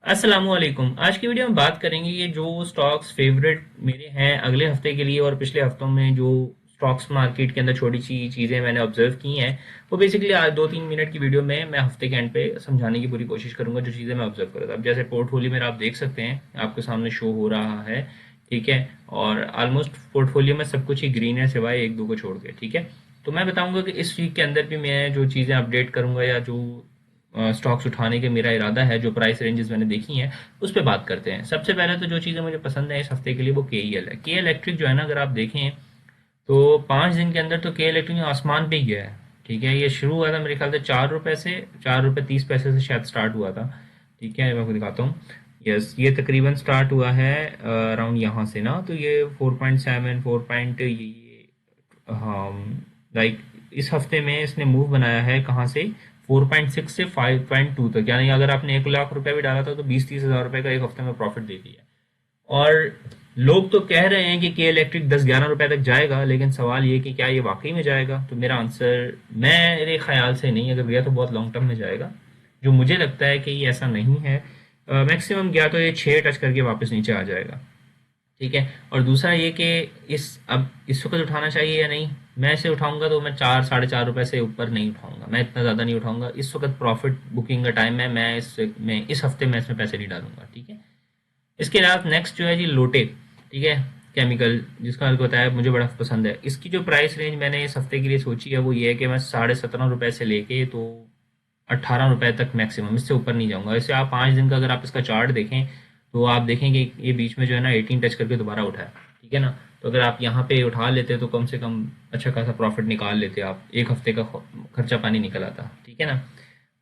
अस्सलामुअलैकुम। आज की वीडियो में बात करेंगे ये जो स्टॉक्स फेवरेट मेरे हैं अगले हफ्ते के लिए और पिछले हफ्तों में जो स्टॉक्स मार्केट के अंदर छोटी सी चीज़ें मैंने ऑब्जर्व की हैं वो बेसिकली आज 2-3 मिनट की वीडियो में मैं हफ्ते के एंड पे समझाने की पूरी कोशिश करूंगा जो चीज़ें मैं ऑब्जर्व कर रहा था। अब जैसे पोर्टफोलियो मेरा आप देख सकते हैं, आपके सामने शो हो रहा है। ठीक है। और ऑलमोस्ट पोर्टफोलियो में सब कुछ ही ग्रीन है सिवाय एक दो को छोड़ के। ठीक है। तो मैं बताऊंगा कि इस वीक के अंदर भी मैं जो चीज़ें अपडेट करूंगा या जो स्टॉक्स उठाने के मेरा इरादा है, जो प्राइस रेंजेस मैंने देखी हैं उस पर बात करते हैं। सबसे पहले तो जो चीज़ें मुझे पसंद है इस हफ्ते के लिए वो के है। के इलेक्ट्रिक जो है ना, अगर आप देखें तो 5 दिन के अंदर तो के इलेक्ट्रिक आसमान पे ही गया है। ठीक है। ये शुरू हुआ था मेरे ख्याल से 4 रुपए से, 4 रुपए 30 पैसे से शायद स्टार्ट हुआ था। ठीक है, मैं आपको दिखाता हूँ। यस, ये तकरीबन स्टार्ट हुआ है अराउंड यहाँ से ना, तो ये 4.7 4 पॉइंट ये हाँ, लाइक इस हफ्ते में इसने मूव बनाया है कहाँ से, 4.6 से 5.2 तक। यानी अगर आपने 1 लाख रुपया भी डाला था तो 20-30 हज़ार रुपए का एक हफ्ते में प्रॉफिट दे दिया। और लोग तो कह रहे हैं कि इलेक्ट्रिक 10-11 रुपए तक जाएगा, लेकिन सवाल ये कि क्या ये वाकई में जाएगा। तो मेरा आंसर, मेरे ख्याल से नहीं। अगर गया तो बहुत लॉन्ग टर्म में जाएगा। जो मुझे लगता है कि ये ऐसा नहीं है। मैक्सिमम गया तो ये 6 टच करके वापस नीचे आ जाएगा। ठीक है। और दूसरा ये कि इस वक्त उठाना चाहिए या नहीं। मैं इसे उठाऊंगा तो मैं 4-4.5 रुपए से ऊपर नहीं उठाऊंगा, मैं इतना ज़्यादा नहीं उठाऊंगा। इस वक्त प्रॉफिट बुकिंग का टाइम है। मैं इस हफ्ते में इसमें पैसे नहीं डालूंगा। ठीक है। इसके अलावा नेक्स्ट जो है जी, लोटे। ठीक है। केमिकल, जिसका आपको बताया मुझे बड़ा पसंद है। इसकी जो प्राइस रेंज मैंने इस हफ्ते के लिए सोची है वो ये है कि मैं 17.5 रुपए से लेके तो 18 रुपए तक मैक्सिमम, इससे ऊपर नहीं जाऊंगा। इसे आप 5 दिन का अगर आप इसका चार्ट देखें तो आप देखेंगे ये बीच में जो है ना 18 टच करके दोबारा उठा है। ठीक है ना। तो अगर आप यहाँ पे उठा लेते तो कम से कम अच्छा खासा प्रॉफिट निकाल लेते आप, एक हफ्ते का खर्चा पानी निकल आता। ठीक है ना।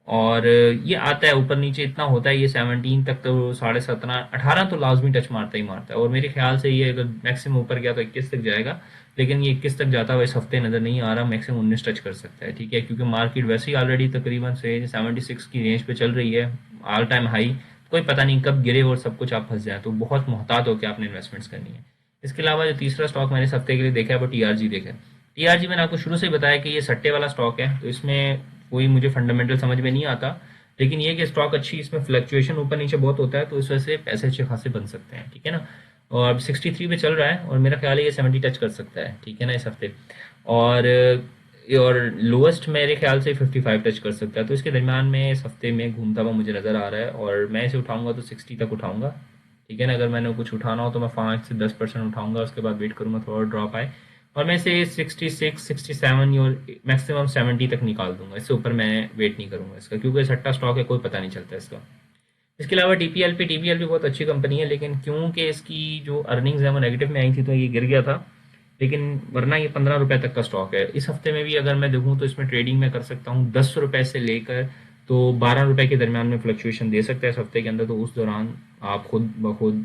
और ये आता है ऊपर नीचे इतना होता है, ये 17 तक तो 17.5 18 तो लाजमी टच मारता ही मारता है। और मेरे ख्याल से ये अगर मैक्सिमम ऊपर गया तो 21 तक जाएगा। लेकिन ये 21 तक जाता हुआ इस हफ्ते नज़र नहीं आ रहा। मैक्सिमम 19 टच कर सकता है। ठीक है, क्योंकि मार्केट वैसे ही ऑलरेडी तकरीबन से 76 की रेंज पे चल रही है, ऑल टाइम हाई। कोई पता नहीं कब गिरे और सब कुछ आप फंस जाए, तो बहुत मोहतात होकर आपने इन्वेस्टमेंट्स करनी है। इसके अलावा जो तीसरा स्टॉक मैंने इस हफ्ते के लिए देखा है वो टीआरजी देखा है। टीआरजी मैंने आपको शुरू से ही बताया कि ये सट्टे वाला स्टॉक है, तो इसमें कोई मुझे फंडामेंटल समझ में नहीं आता। लेकिन ये कि स्टॉक अच्छी, इसमें फ्लक्चुएशन ऊपर नीचे बहुत होता है, तो इस वजह से पैसे अच्छे खासे बन सकते हैं। ठीक है ना। और अब 63 पे चल रहा है और मेरा ख्याल है ये 70 टच कर सकता है। ठीक है ना, इस हफ्ते। और और लोएस्ट मेरे ख्याल से 55 टच कर सकता है। तो इसके दरमियान में इस हफ्ते में घूमता हुआ मुझे नज़र आ रहा है और मैं इसे उठाऊंगा तो 60 तक उठाऊंगा। ठीक है ना। अगर मैंने कुछ उठाना हो तो मैं 5 से 10% उठाऊंगा, उसके बाद वेट करूंगा थोड़ा ड्रॉप आए और मैं इसे 66 67 और मैक्सिमम 70 तक निकाल दूंगा। इससे ऊपर मैं वेट नहीं करूंगा इसका, क्योंकि सट्टा स्टॉक है, कोई पता नहीं चलता इसका। इसके अलावा टीपीएल भी बहुत अच्छी कंपनी है, लेकिन क्योंकि इसकी जो अर्निंग्स है वो नेगेटिव में आई थी तो ये गिर गया था। लेकिन वरना ये 15 रुपए तक का स्टॉक है। इस हफ्ते में भी अगर मैं देखूँ तो इसमें ट्रेडिंग में कर सकता हूँ 10 रुपए से लेकर तो 12 रुपए के दरमियान में फ्लक्चुएशन दे सकता है इस हफ्ते के अंदर। तो उस दौरान आप खुद ब खुद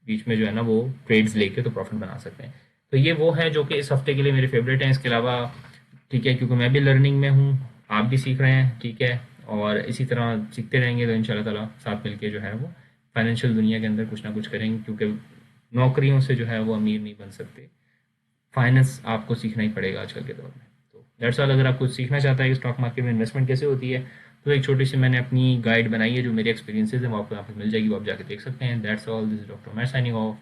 बीच में जो है ना वो ट्रेड्स लेके तो प्रॉफिट बना सकते हैं। तो ये वो है जो कि इस हफ्ते के लिए मेरे फेवरेट हैं। इसके अलावा ठीक है, क्योंकि मैं भी लर्निंग में हूँ, आप भी सीख रहे हैं। ठीक है। और इसी तरह सीखते रहेंगे तो इंशाल्लाह ताला साथ मिलके जो है वो फाइनेंशियल दुनिया के अंदर कुछ ना कुछ करेंगे, क्योंकि नौकरियों से जो है वो अमीर नहीं बन सकते। फाइनेंस आपको सीखना ही पड़ेगा आजकल के दौर में। तो दैट्स ऑल। अगर आप कुछ सीखना चाहता है कि स्टॉक मार्केट में इन्वेस्टमेंट कैसे होती है, तो एक छोटी सी मैंने अपनी गाइड बनाई है जो मेरे एक्सपीरियंसेस हैं, वो आपको यहाँ पर मिल जाएगी, वो आप जाके देख सकते हैं। That's all. This is doctor Umar signing of.